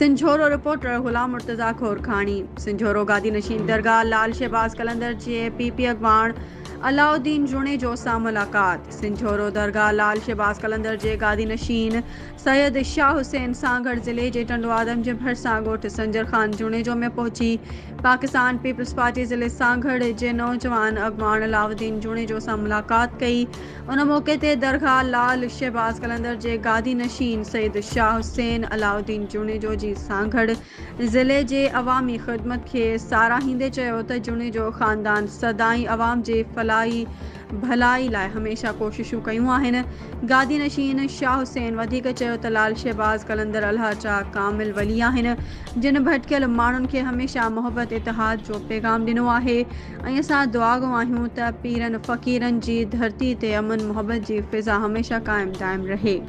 सिंझोरो reporter गुलाम मुर्तज़ा खोरखानी। सिंझोरो गादी नशीन दरगाह लाल शहबाज कलंदर जे PP अगवान Alauddin जुणेजो सां मुलाकात। सिंझोरो दरगाह लाल शहबाज कलंदर जे गादी नशीन सैयद शाह हुसैन सांगड़ ज़िले जे टंडवादम जे भरसां ॻोठ संजर खान जुणेजो में पहुची पाकिस्तान पीपल्स पार्टी ज़िले सांगड़ जे नौजवान अगवान अलाउद्दीन जुणेजो सां मुलाकात कई। उन मौके ते दरगाह लाल शहबाज कलंदर जे गादी नशीन सैयद शाह हुसैन अलाउद्दीन जुणेजो जी सांगड़ ज़िले जे अवामी ख़िदमत खे साराहींदे चयो त जुणेजो ख़ानदान सदाईं अवाम जे भलाई लाइ हमेशह कोशिशूं कयूं आहिनि। गादी नशीन शाह हुसैन वधीक चयो त लाल शहबाज कलंदर अल्लाह जा कामिल वली आहिनि जिन भटकियल माण्हुनि खे हमेशह मोहब्बत इतिहाद जो पैगाम ॾिनो आहे ऐं असां दुआ गो आहियूं त पीरनि फ़क़ीरनि जी धरती ते अमन मोहब्बत जी फ़िज़ा हमेशह क़ाइमु दाइमु रहे।